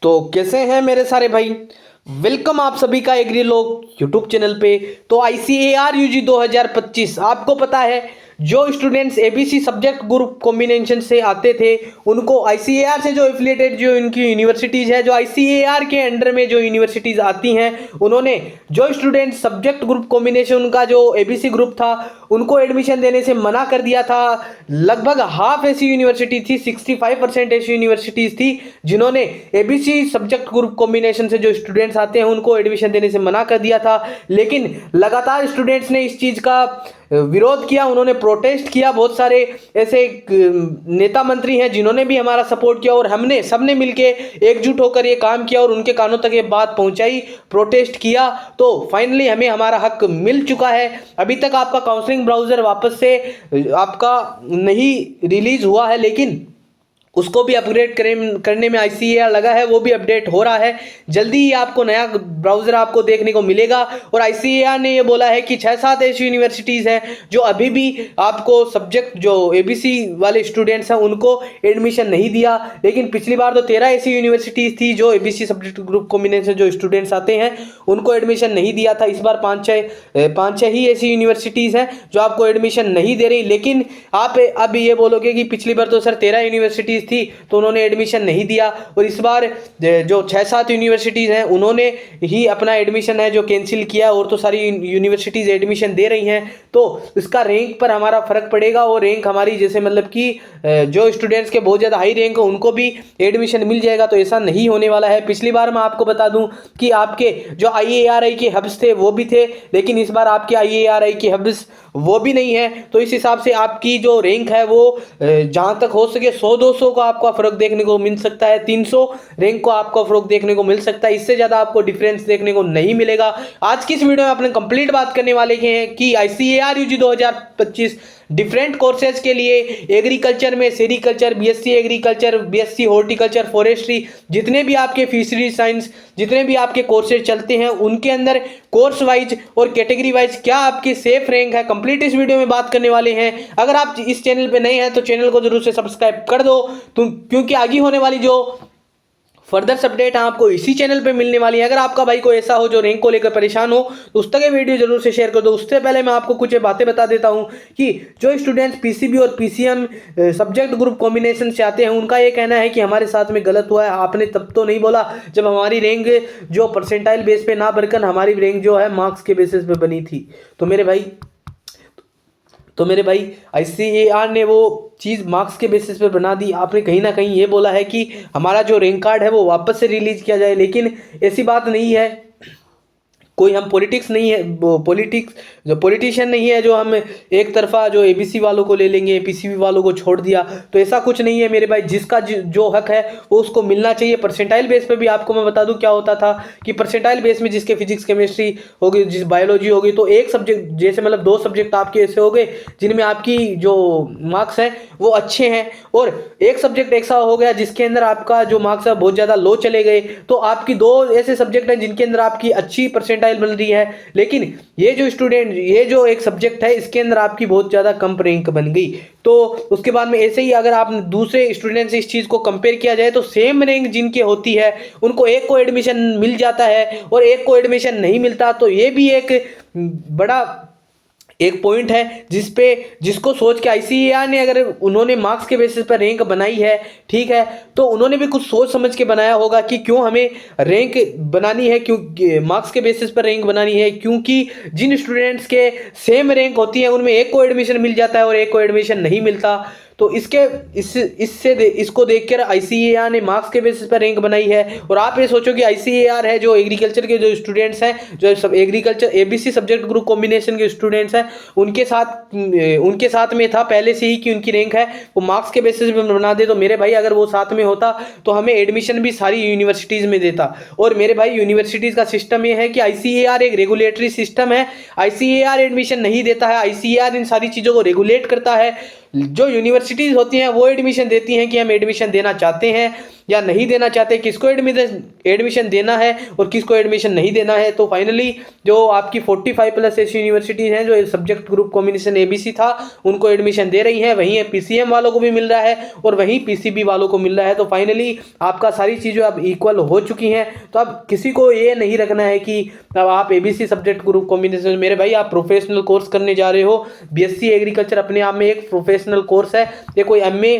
तो कैसे हैं मेरे सारे भाई। वेलकम आप सभी का एग्री लोग यूट्यूब चैनल पे। तो ICAR UG 2025 आपको पता है जो students ABC subject group combination से आते थे उनको ICAR से जो एफिलिएटेड जो इनकी यूनिवर्सिटीज़ है, जो ICAR के अंडर में जो यूनिवर्सिटीज़ आती हैं, उन्होंने जो स्टूडेंट्स सब्जेक्ट ग्रुप कॉम्बिनेशन उनका जो ABC ग्रुप था उनको एडमिशन देने से मना कर दिया था। लगभग हाफ ऐसी यूनिवर्सिटी थी, 65% ऐसी यूनिवर्सिटीज़ थी जिन्होंने ABC सब्जेक्ट ग्रुप कॉम्बिनेशन से जो स्टूडेंट्स आते हैं उनको एडमिशन देने से मना कर दिया था। लेकिन लगातार स्टूडेंट्स ने इस चीज़ का विरोध किया, उन्होंने प्रोटेस्ट किया। बहुत सारे ऐसे नेता मंत्री हैं जिन्होंने भी हमारा सपोर्ट किया और हमने सबने मिलके एकजुट होकर ये काम किया और उनके कानों तक ये बात पहुंचाई, प्रोटेस्ट किया। तो फाइनली हमें हमारा हक मिल चुका है। अभी तक आपका काउंसलिंग ब्राउज़र वापस से आपका नहीं रिलीज हुआ है, लेकिन उसको भी अपग्रेड करने में ICAR लगा है, वो भी अपडेट हो रहा है। जल्दी ही आपको नया ब्राउज़र आपको देखने को मिलेगा। और ICAR ने ये बोला है कि 6-7 ऐसी यूनिवर्सिटीज़ हैं जो अभी भी आपको सब्जेक्ट जो ABC वाले स्टूडेंट्स हैं उनको एडमिशन नहीं दिया। लेकिन पिछली बार तो 13 ऐसी यूनिवर्सिटीज़ थी जो ABC सब्जेक्ट ग्रुप कॉम्बिनेशन जो स्टूडेंट्स आते हैं उनको एडमिशन नहीं दिया था। इस बार 5-6 ही ऐसी यूनिवर्सिटीज़ हैं जो आपको एडमिशन नहीं दे रही। लेकिन आप अब ये बोलोगे कि पिछली बार तो सर 13 यूनिवर्सिटीज़ थी तो उन्होंने एडमिशन नहीं दिया, और इस बार जो 6-7 यूनिवर्सिटीज़ हैं उन्होंने ही अपना एडमिशन है जो कैंसिल किया, और तो सारी यूनिवर्सिटीज़ एडमिशन दे रही हैं। तो इसका रैंक पर हमारा फ़र्क पड़ेगा, और रैंक हमारी जैसे मतलब कि जो स्टूडेंट्स के बहुत ज़्यादा हाई रैंक हो उनको भी एडमिशन मिल जाएगा, तो ऐसा नहीं होने वाला है। पिछली बार मैं आपको बता दूं कि आपके जो IARI के हब्स थे वो भी थे, लेकिन इस बार आपके IARI के हब्स वो भी नहीं है। तो इस हिसाब से आपकी जो रैंक है वो जहाँ तक हो सके 100-200 का आपका फ़र्क देखने को मिल सकता है, 300 रैंक को आपको फ़र्क देखने को मिल सकता है। इससे ज़्यादा आपको डिफरेंस देखने को नहीं मिलेगा। आज की इस वीडियो में अपने कंप्लीट बात करने वाले हैं कि ICAR UG 2025 डिफरेंट कोर्सेज के लिए एग्रीकल्चर में sericulture, BSc agriculture, BSc horticulture, forestry, जितने भी आपके फिशरी साइंस, जितने भी आपके कोर्सेज चलते हैं उनके अंदर कोर्स वाइज और कैटेगरी वाइज क्या आपकी सेफ रैंक है, कंप्लीट इस वीडियो में बात करने वाले हैं। अगर आप इस चैनल पे नए हैं तो चैनल को जरूर से सब्सक्राइब कर दो, क्योंकि आगे होने वाली जो फर्दर अपडेट आपको इसी चैनल पे मिलने वाली है। अगर आपका भाई कोई ऐसा हो जो रैंक को लेकर परेशान हो तो उस तक ये वीडियो जरूर से शेयर कर दो। उससे पहले मैं आपको कुछ बातें बता देता हूं कि जो स्टूडेंट्स PCB और PCM सब्जेक्ट ग्रुप कॉम्बिनेशन से आते हैं उनका ये कहना है कि हमारे साथ में गलत हुआ है। आपने तब तो नहीं बोला जब हमारी रैंक जो परसेंटाइल बेस पे ना बनकर हमारी रैंक जो है मार्क्स के बेसिस पे बनी थी। तो मेरे भाई ICAR ने वो चीज़ मार्क्स के बेसिस पे बना दी। आपने कहीं ना कहीं ये बोला है कि हमारा जो रैंक कार्ड है वो वापस से रिलीज किया जाए, लेकिन ऐसी बात नहीं है। कोई हम पॉलिटिक्स नहीं है, जो पॉलिटिशियन नहीं है जो हम एक तरफा जो ABC वालों को ले लेंगे, PCB वालों को छोड़ दिया, तो ऐसा कुछ नहीं है मेरे भाई। जिसका जो हक है वो उसको मिलना चाहिए। परसेंटाइल बेस पे भी आपको मैं बता दूं क्या होता था कि परसेंटाइल बेस में जिसके फिजिक्स केमिस्ट्री होगी, जिस बायोलॉजी होगी, तो एक सब्जेक्ट जैसे मतलब 2 सब्जेक्ट आपके ऐसे हो गए जिनमें आपकी जो मार्क्स हैं वो अच्छे हैं, और एक सब्जेक्ट ऐसा हो गया जिसके अंदर आपका जो मार्क्स है बहुत ज़्यादा लो चले गए। तो आपकी 2 ऐसे सब्जेक्ट हैं जिनके अंदर आपकी अच्छी परसेंटाइल बन रही है, लेकिन ये जो एक सब्जेक्ट है इसके अंदर आपकी बहुत ज़्यादा कम रैंक बन गई। तो उसके बाद में ऐसे ही अगर आप दूसरे स्टूडेंट से इस चीज़ को कंपेयर किया जाए तो सेम रैंक जिनकी होती है उनको एक को एडमिशन मिल जाता है और एक को एडमिशन नहीं मिलता। तो ये भी एक बड़ा पॉइंट है जिसको सोच के ICAR ने, अगर उन्होंने मार्क्स के बेसिस पर रैंक बनाई है, ठीक है, तो उन्होंने भी कुछ सोच समझ के बनाया होगा कि क्यों हमें रैंक बनानी है, क्यों मार्क्स के बेसिस पर रैंक बनानी है। क्योंकि जिन स्टूडेंट्स के सेम रैंक होती है उनमें एक को एडमिशन मिल जाता है और एक को एडमिशन नहीं मिलता। तो इसको देखकर ICAR ने मार्क्स के बेसिस पर रैंक बनाई है। और आप ये सोचो कि ICAR है जो एग्रीकल्चर के जो स्टूडेंट्स हैं, जो सब agriculture ABC subject group combination के स्टूडेंट्स हैं, उनके साथ में था पहले से ही कि उनकी रैंक है वो मार्क्स के बेसिस पर बना दे। तो मेरे भाई अगर वो साथ में होता तो हमें एडमिशन भी सारी यूनिवर्सिटीज़ में देता। और मेरे भाई यूनिवर्सिटीज़ का सिस्टम ये है कि ICAR एक रेगुलेटरी सिस्टम है। ICAR एडमिशन नहीं देता है, ICAR इन सारी चीज़ों को रेगुलेट करता है। जो यूनिवर्सिटीज़ होती हैं वो एडमिशन देती हैं कि हम एडमिशन देना चाहते हैं या नहीं देना चाहते, किसको एडमिशन देना है और किसको एडमिशन नहीं देना है। तो फाइनली जो आपकी 45+ ऐसी यूनिवर्सिटीज़ हैं जो सब्जेक्ट ग्रुप कॉम्बिनेशन एबीसी था उनको एडमिशन दे रही हैं, वहीं पीसीएम वालों को भी मिल रहा है और वहीं पीसीबी वालों को मिल रहा है। तो फाइनली आपका सारी चीज़ें अब इक्वल हो चुकी हैं। तो अब किसी को ये नहीं रखना है कि अब आप एबीसी सब्जेक्ट ग्रुप कॉम्बिनेशन, मेरे भाई आप प्रोफेशनल कोर्स करने जा रहे हो। बीएससी एग्रीकल्चर अपने आप में एक प्रोफेशनल कोर्स है, ये कोई एमए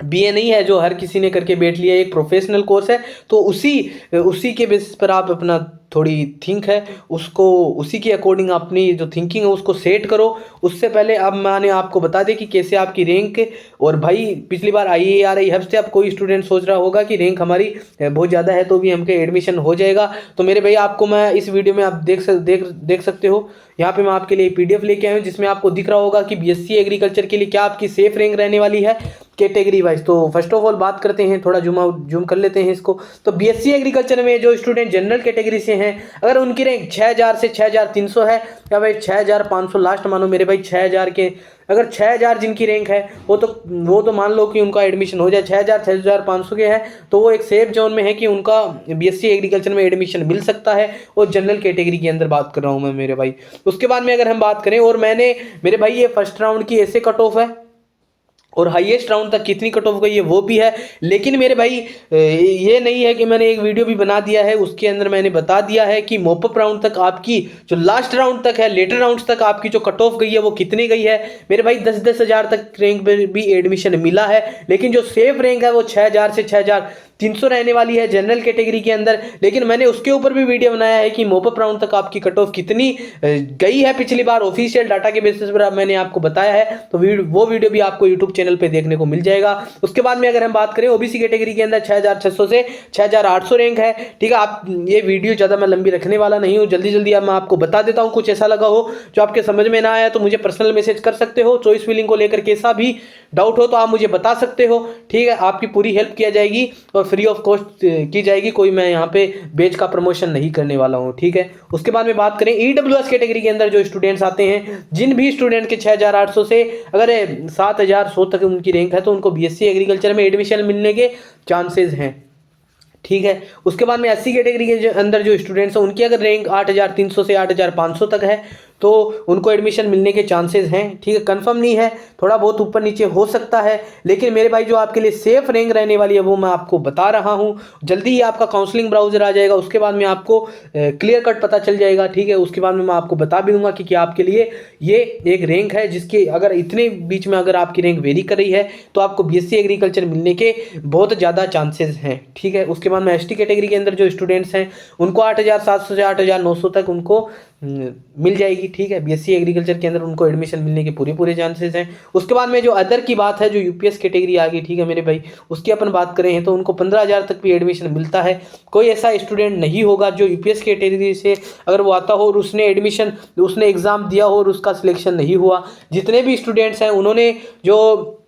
बीए नहीं है जो हर किसी ने करके बैठ लिया, एक प्रोफेशनल कोर्स है। तो उसी के बेसिस पर आप अपना थोड़ी थिंक है उसको, उसी के अकॉर्डिंग अपनी जो थिंकिंग है उसको सेट करो। उससे पहले अब मैंने आपको बता दें कि कैसे आपकी रैंक, और भाई पिछली बार IARI हब से अब कोई स्टूडेंट सोच रहा होगा कि रैंक हमारी बहुत ज़्यादा है तो भी हमके एडमिशन हो जाएगा। तो मेरे भाई आपको मैं इस वीडियो में आप देख सकते हो, यहाँ पे मैं आपके लिए PDF लेके आया हूँ जिसमें आपको दिख रहा होगा कि बीएससी एग्रीकल्चर के लिए क्या आपकी सेफ रैंक रहने वाली है कैटेगरी वाइज। तो फर्स्ट ऑफ ऑल बात करते हैं, थोड़ा जूम कर लेते हैं इसको। तो बीएससी एग्रीकल्चर में जो स्टूडेंट जनरल कैटेगरी से हैं, अगर उनकी रैंक 6000 से 6300 है या भाई 6500 लास्ट मानो मेरे भाई 6000 के, अगर 6000 जिनकी रैंक है वो तो मान लो कि उनका एडमिशन हो जाए। 6000 6500 के है तो वो एक सेफ जोन में है कि उनका बीएससी एग्रीकल्चर में एडमिशन मिल सकता है, और जनरल कैटेगरी के अंदर बात कर रहा हूँ मैं मेरे भाई। उसके बाद में अगर हम बात करें, और मैंने मेरे भाई ये फर्स्ट राउंड की ऐसे कट ऑफ है और हाईएस्ट राउंड तक कितनी कट ऑफ गई है वो भी है। लेकिन मेरे भाई ये नहीं है कि मैंने एक वीडियो भी बना दिया है उसके अंदर मैंने बता दिया है कि मॉपअप राउंड तक आपकी जो लास्ट राउंड तक है, लेटर राउंड तक आपकी जो कट ऑफ गई है वो कितनी गई है मेरे भाई। 10-10 हज़ार तक रैंक में भी एडमिशन मिला है, लेकिन जो सेफ रैंक है वो 6000 से 6300 रहने वाली है जनरल कैटेगरी के अंदर। लेकिन मैंने उसके ऊपर भी वीडियो बनाया है कि मॉपअप राउंड तक आपकी कट ऑफ कितनी गई है पिछली बार, ऑफिशियल डाटा के बेसिस पर मैंने आपको बताया है। तो वो वीडियो भी आपको यूट्यूब चैनल पे देखने को मिल जाएगा। उसके बाद में अगर हम बात करें ओबीसी कैटेगरी के अंदर 6600 से 6800 रैंक है, ठीक है। आप ये वीडियो ज़्यादा मैं लंबी रखने वाला नहीं हूँ, जल्दी अब मैं आपको बता देता हूँ। कुछ ऐसा लगा हो जो आपके समझ में ना आया तो मुझे पर्सनल मैसेज कर सकते हो। चॉइस फिलिंग को लेकर कैसा भी डाउट हो तो आप मुझे बता सकते हो, ठीक है। आपकी पूरी हेल्प किया जाएगी और फ्री ऑफ कॉस्ट की जाएगी, कोई मैं यहाँ पे बेच का प्रमोशन नहीं करने वाला हूँ, ठीक है। उसके बाद में बात करें ईडब्ल्यूएस कैटेगरी के अंदर जो स्टूडेंट्स आते हैं, जिन भी स्टूडेंट के 6800 से अगर 7100 तक उनकी रैंक है तो उनको बीएससी एग्रीकल्चर में एडमिशन मिलने के चांसेस हैं, ठीक है। उसके बाद में एससी कैटेगरी के अंदर जो स्टूडेंट्स हैं उनकी अगर रैंक 8300 से 8500 तक है तो उनको एडमिशन मिलने के चांसेस हैं, ठीक है। कंफर्म नहीं है, थोड़ा बहुत ऊपर नीचे हो सकता है, लेकिन मेरे भाई जो आपके लिए सेफ रैंक रहने वाली है वो मैं आपको बता रहा हूँ। जल्दी ही आपका काउंसलिंग ब्राउजर आ जाएगा, उसके बाद में आपको क्लियर कट पता चल जाएगा, ठीक है। उसके बाद में मैं आपको बता भी दूंगा कि क्या आपके लिए ये एक रैंक है जिसकी अगर इतने बीच में अगर आपकी रैंक वेरी कर रही है तो आपको बीएससी एग्रीकल्चर मिलने के बहुत ज़्यादा चांसेस हैं, ठीक है। उसके बाद में एसटी कैटेगरी के अंदर जो स्टूडेंट्स हैं उनको 8700 से 8900 तक उनको मिल जाएगी, ठीक है। बीएससी एग्रीकल्चर के अंदर उनको एडमिशन मिलने के पूरे चांसेस हैं। उसके बाद में जो अदर की बात है, जो यूपीएस कैटेगरी आ गई, ठीक है मेरे भाई, उसकी अपन बात करें तो उनको 15,000 तक भी एडमिशन मिलता है। कोई ऐसा स्टूडेंट नहीं होगा जो यूपीएस कैटेगरी से अगर वो आता हो और उसने एग्ज़ाम दिया हो और उसका सिलेक्शन नहीं हुआ। जितने भी स्टूडेंट्स हैं उन्होंने जो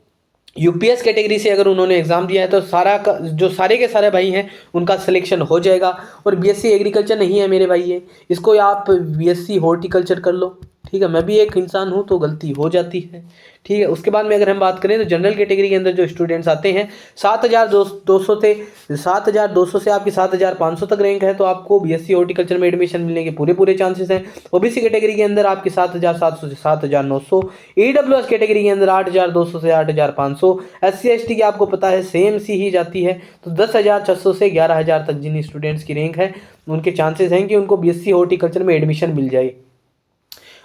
यूपीएस कैटेगरी से अगर उन्होंने एग्ज़ाम दिया है तो सारे के सारे भाई हैं उनका सिलेक्शन हो जाएगा। और बीएससी एग्रीकल्चर नहीं है मेरे भाई ये, इसको आप बीएससी हॉर्टिकल्चर कर लो, ठीक है। मैं भी एक इंसान हूँ तो गलती हो जाती है, ठीक है। उसके बाद में अगर हम बात करें तो जनरल कैटेगरी के अंदर जो स्टूडेंट्स आते हैं 7200 से आपकी 7500 तक रैंक है तो आपको बीएससी हॉर्टिकल्चर में एडमिशन मिलने के पूरे चांसेस हैं। ओबीसी कैटेगरी के अंदर आपकी 7700 से 7900, ईडब्ल्यूएस कैटेगरी के अंदर 8200 से 8500, एससी एसटी की आपको पता है सेम सी ही जाती है तो 10,600 से 11,000 तक जिन स्टूडेंट्स की रैंक है उनके चांसेस हैं कि उनको बीएससी हॉर्टिकल्चर में एडमिशन मिल जाए।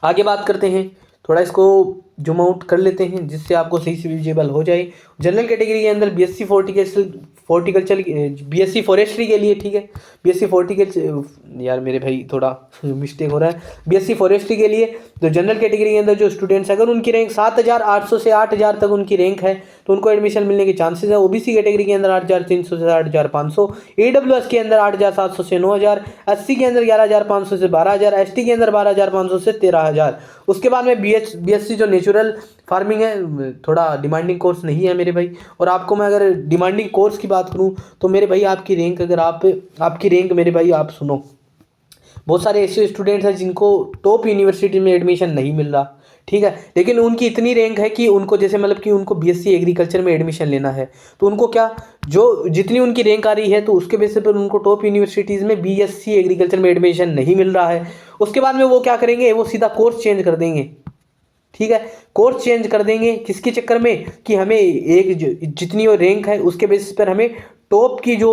आगे बात करते हैं, थोड़ा इसको जूम आउट कर लेते हैं जिससे आपको सही से विजिबल हो जाए। जनरल कैटेगरी के अंदर बीएससी हॉर्टिकल्चर बीएससी फॉरेस्ट्री के लिए, ठीक है। बीएससी हॉर्टिकल्चर यार मेरे भाई थोड़ा मिस्टेक हो रहा है, बीएससी फॉरेस्ट्री के लिए तो जनरल कैटेगरी के अंदर जो स्टूडेंट्स अगर उनकी रैंक 7800 से 8000 तक उनकी रैंक है तो उनको एडमिशन मिलने के चांसेस है। ओबीसी कैटेगरी के अंदर 8300 से 8500, ईडब्ल्यूएस के अंदर 8700 से 9000, एससी के अंदर 11500 से 12000, एसटी के अंदर 12500 से 13000। उसके बाद में बीएससी जो नेचुरल फार्मिंग है थोड़ा डिमांडिंग कोर्स नहीं है मेरे भाई। और आपको मैं अगर डिमांडिंग कोर्स की बात करूं तो मेरे भाई आपकी रैंक अगर आपकी रैंक मेरे भाई आप सुनो, बहुत सारे ऐसे स्टूडेंट्स हैं जिनको टॉप यूनिवर्सिटी में एडमिशन नहीं मिल रहा, ठीक है। लेकिन उनकी इतनी रैंक है कि उनको जैसे मतलब कि उनको बीएससी एग्रीकल्चर में एडमिशन लेना है, तो उनको क्या, जो जितनी उनकी रैंक आ रही है तो उसके बेसिस पर उनको टॉप यूनिवर्सिटीज़ में बीएससी एग्रीकल्चर में एडमिशन नहीं मिल रहा है। उसके बाद में वो क्या करेंगे, वो सीधा कोर्स चेंज कर देंगे। ठीक है, कोर्स चेंज कर देंगे किसके चक्कर में, कि हमें एक जितनी वो रैंक है उसके बेसिस पर हमें टॉप की जो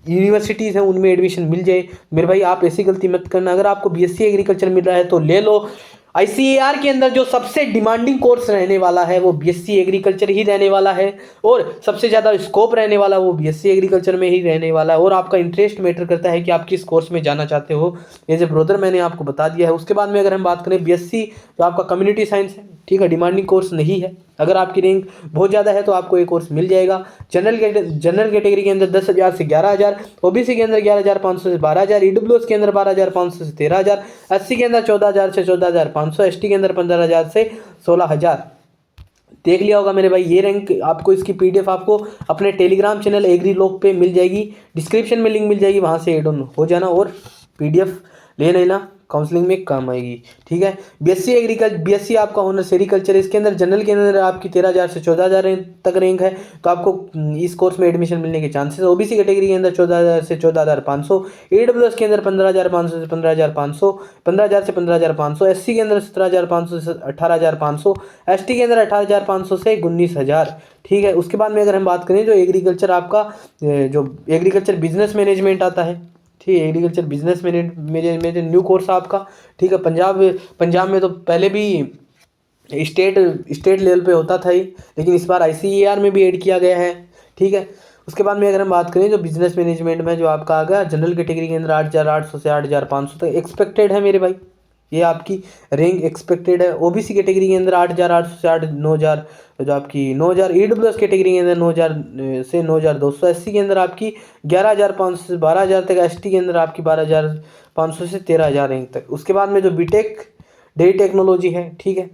यूनिवर्सिटीज़ हैं उनमें एडमिशन मिल जाए। मेरे भाई आप ऐसी गलती मत करना। अगर आपको बीएससी एग्रीकल्चर मिल रहा है तो ले लो। आईसीएआर के अंदर जो सबसे डिमांडिंग कोर्स रहने वाला है वो बीएससी एग्रीकल्चर ही रहने वाला है, और सबसे ज़्यादा स्कोप रहने वाला वो बीएससी एग्रीकल्चर में ही रहने वाला है। और आपका इंटरेस्ट मैटर करता है कि आप किस कोर्स में जाना चाहते हो, एज ए ब्रदर मैंने आपको बता दिया है। उसके बाद में अगर हम बात करें बीएससी, जो आपका कम्युनिटी साइंस है, ठीक है, डिमांडिंग कोर्स नहीं है। अगर आपकी रैंक बहुत ज़्यादा है तो आपको ये कोर्स मिल जाएगा। जनरल कैटेगरी के अंदर 10,000 से 11,000, ओबीसी के अंदर 11,500 से 12,000, ईडब्ल्यूएस के अंदर 12,500 से 13,000, एससी के अंदर 14,000 से 14,500, एसटी के अंदर 15,000 से 16,000। देख लिया होगा मेरे भाई, ये रैंक आपको, इसकी पीडीएफ आपको अपने टेलीग्राम चैनल एग्रीलॉग पे मिल जाएगी, डिस्क्रिप्शन में लिंक मिल जाएगी, वहाँ से एड ऑन हो जाना और पीडीएफ ले लेना, काउंसलिंग में काम आएगी। ठीक है, बीएससी आपका ऑनर्स सेरिकल्चर, इसके अंदर जनरल के अंदर आपकी 13,000 से 14,000 तक रैंक है, तो आपको इस कोर्स में एडमिशन मिलने के चांसेस। ओबीसी कैटेगरी के अंदर 14,000 से 14,500, ईडब्ल्यूएस के अंदर 15,500 से 15,500, 15,000 से 15,500, एससी के अंदर 17,500 से 18,500, एसटी के अंदर 18,500 से 19,000। ठीक है, उसके बाद में अगर हम बात करें जो एग्रीकल्चर आपका, जो एग्रीकल्चर बिजनेस मैनेजमेंट आता है, ठीक है, agriculture business management new course आपका। ठीक है, पंजाब में तो पहले भी स्टेट लेवल पे होता था ही, लेकिन इस बार आईसीएआर में भी ऐड किया गया है। ठीक है, उसके बाद में अगर हम बात करें जो बिजनेस मैनेजमेंट में जो आपका आ गया, जनरल कैटेगरी के अंदर 8,800 से 8,500 तक एक्सपेक्टेड है मेरे भाई, ये आपकी रैंक एक्सपेक्टेड है। ओबीसी कैटेगरी के अंदर 8,800 से 9,000, जो आपकी 9,000, ईडब्ल्यूएस कैटेगरी के अंदर 9,000 से 9,200, एससी के अंदर आपकी 11,500 से 12,000 तक, एसटी के अंदर आपकी 12,500 से 13,000 रैंक तक। उसके बाद में जो बीटेक डेटा टेक्नोलॉजी है, ठीक है,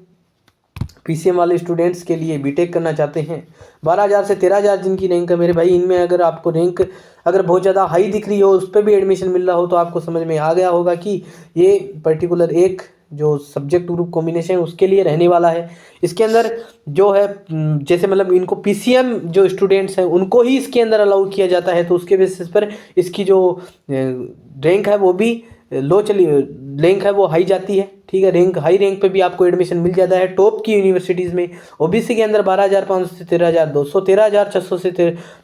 पीसीएम वाले स्टूडेंट्स के लिए बीटेक करना चाहते हैं, 12,000 से 13,000 जिनकी रैंक है मेरे भाई, इनमें अगर आपको रैंक अगर बहुत ज़्यादा हाई दिख रही हो, उस पर भी एडमिशन मिल रहा हो, तो आपको समझ में आ गया होगा कि ये पर्टिकुलर एक जो सब्जेक्ट ग्रुप कॉम्बिनेशन उसके लिए रहने वाला है। इसके अंदर जो है जैसे मतलब इनको पीसीएम जो स्टूडेंट्स हैं उनको ही इसके अंदर अलाउ किया जाता है, तो उसके बेसिस पर इसकी जो रैंक है वो भी लो चली, रैंक है वो हाई जाती है। ठीक है, हाई रैंक पे भी आपको एडमिशन मिल जाता है टॉप की यूनिवर्सिटीज़ में। ओबीसी के अंदर 12,500 से 13,200, 13,600 से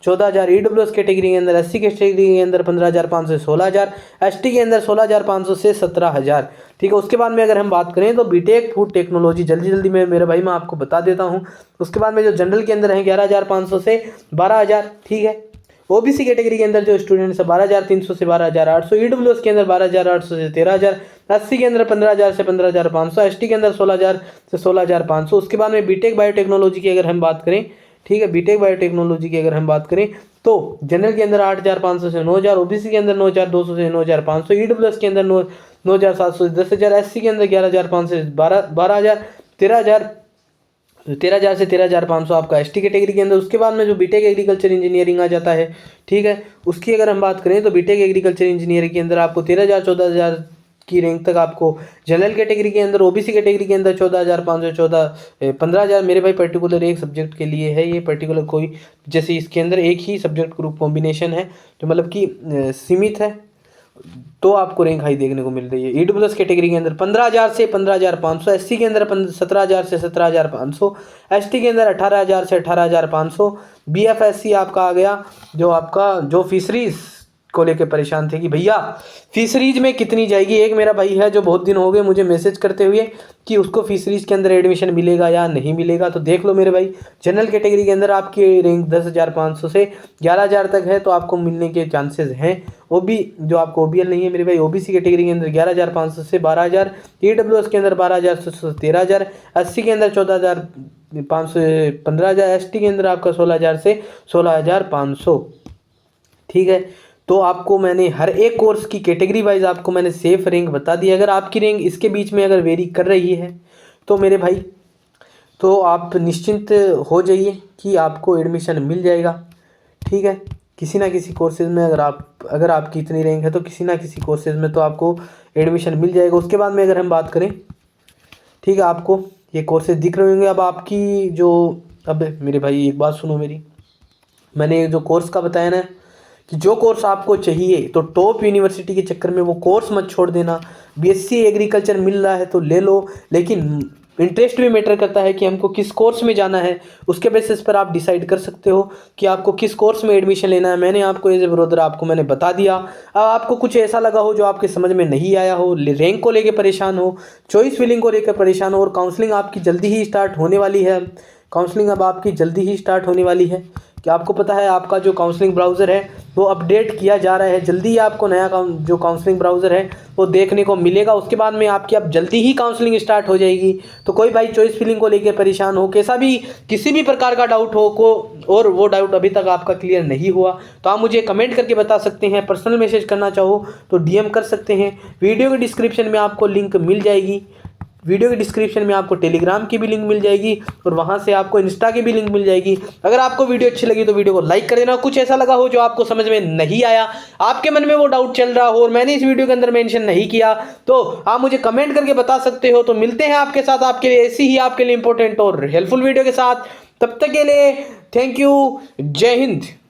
14,000, ईडब्ल्यूएस कैटेगरी के अंदर, एससी कैटेगरी के अंदर 15,500 से 16,000, एसटी के अंदर 16,500 से 17,000। ठीक है, उसके बाद में अगर हम बात करें तो बीटेक फूड टेक्नोलॉजी, जल्दी में मेरे भाई मैं आपको बता देता हूँ। उसके बाद में जो जनरल के अंदर है 11,500 से 12,000। ठीक है, ओबीसी कैटेगरी के अंदर जो स्टूडेंट्स है 12,300 से 12,800, ईडब्ल्यूएस के अंदर 12,800 से 13,000, एससी के अंदर 15,000 से 15,500, एसटी के अंदर 16,000 से 16,500। उसके बाद में बीटेक बायोटेक्नोलॉजी की अगर हम बात करें, ठीक है, बीटेक बायोटेक्नोलॉजी की अगर हम बात करें तो जनरल के अंदर 8,500 से 9,000, ओबीसी के अंदर 9,200 से 9,500, ईडब्ल्यूएस के अंदर 9,700 से 10,000, एससी के अंदर 11,500 से 12,000, 13,000 से 13,500 आपका एसटी कैटेगरी के अंदर। उसके बाद में जो बीटेक एग्रीकल्चर इंजीनियरिंग आ जाता है, ठीक है, उसकी अगर हम बात करें तो बीटेक एग्रीकल्चर इंजीनियरिंग के अंदर आपको 13,000 14,000 की रैंक तक आपको जनरल कैटेगरी के अंदर, ओबीसी कैटेगरी के अंदर 14,500 15,000 मेरे भाई पर्टिकुलर एक सब्जेक्ट के लिए है ये, पर्टिकुलर कोई जैसे इसके अंदर एक ही सब्जेक्ट ग्रुप कॉम्बिनेशन है जो मतलब कि सीमित है, तो आपको रैंक हाई देखने को मिल रही है। ईडब्ल्यूएस कैटेगरी के अंदर 15,000 से 15,500, एससी के अंदर 17,000 से 17,500, एसटी के अंदर 18,000 से 18,500। बीएफएससी आपका आ गया, जो आपका जो फिशरीज को लेकर परेशान थे कि भैया फिशरीज में कितनी जाएगी। एक मेरा भाई है जो बहुत दिन हो गए मुझे मैसेज करते हुए कि उसको फिशरीज के अंदर एडमिशन मिलेगा या नहीं मिलेगा, तो देख लो मेरे भाई, जनरल कैटेगरी के अंदर आपकी रैंक 10,500 से 11,000 तक है, तो आपको मिलने के चांसेस हैं। जो आपको ओबीएल नहीं है मेरे भाई, ओबीसी कैटेगरी के अंदर 11,500 से 12,000, ईडब्ल्यूएस के अंदर 12,000 से 13,000, एससी के अंदर 14,500 से 15,000, एसटी के अंदर आपका 16,000 से 16,500। ठीक है, तो आपको मैंने हर एक कोर्स की कैटेगरी वाइज आपको मैंने सेफ रैंक बता दी। अगर आपकी रैंक इसके बीच में अगर वेरी कर रही है तो मेरे भाई तो आप निश्चिंत हो जाइए कि आपको एडमिशन मिल जाएगा। ठीक है, किसी ना किसी कोर्सेज में अगर आपकी इतनी रैंक है तो किसी ना किसी कोर्सेज में तो आपको एडमिशन मिल जाएगा। उसके बाद में अगर हम बात करें, ठीक है, आपको ये कोर्सेज दिख रहे होंगे अब आपकी जो। अब मेरे भाई एक बात सुनो मेरी, मैंने जो कोर्स का बताया ना कि जो कोर्स आपको चाहिए तो टॉप यूनिवर्सिटी के चक्कर में वो कोर्स मत छोड़ देना। बीएससी एग्रीकल्चर मिल रहा है तो ले लो, लेकिन इंटरेस्ट भी मैटर करता है कि हमको किस कोर्स में जाना है। उसके बेसिस पर आप डिसाइड कर सकते हो कि आपको किस कोर्स में एडमिशन लेना है। मैंने आपको एज ए ब्रदर आपको मैंने बता दिया। अब आपको कुछ ऐसा लगा हो जो आपके समझ में नहीं आया हो, रैंक को लेकर परेशान हो, चॉइस फिलिंग को लेकर परेशान हो, और काउंसलिंग आपकी जल्दी ही स्टार्ट होने वाली है। काउंसलिंग अब आपकी जल्दी ही स्टार्ट होने वाली है। क्या आपको पता है आपका जो काउंसलिंग ब्राउज़र है वो अपडेट किया जा रहा है। जल्दी ही आपको नया जो काउंसलिंग ब्राउज़र है वो देखने को मिलेगा। उसके बाद में आपकी अब जल्दी ही काउंसलिंग स्टार्ट हो जाएगी। तो कोई भाई चॉइस फिलिंग को लेकर परेशान हो, कैसा भी किसी भी प्रकार का डाउट हो को, और वो डाउट अभी तक आपका क्लियर नहीं हुआ, तो आप मुझे कमेंट करके बता सकते हैं। पर्सनल मैसेज करना चाहो तो डीएम कर सकते हैं। वीडियो के डिस्क्रिप्शन में आपको लिंक मिल जाएगी। वीडियो के डिस्क्रिप्शन में आपको टेलीग्राम की भी लिंक मिल जाएगी, और वहाँ से आपको इंस्टा की भी लिंक मिल जाएगी। अगर आपको वीडियो अच्छी लगी तो वीडियो को लाइक कर देना। कुछ ऐसा लगा हो जो आपको समझ में नहीं आया, आपके मन में वो डाउट चल रहा हो और मैंने इस वीडियो के अंदर मेंशन नहीं किया, तो आप मुझे कमेंट करके बता सकते हो। तो मिलते हैं आपके साथ आपके लिए ऐसी ही आपके लिए इंपॉर्टेंट और हेल्पफुल वीडियो के साथ। तब तक के लिए थैंक यू। जय हिंद।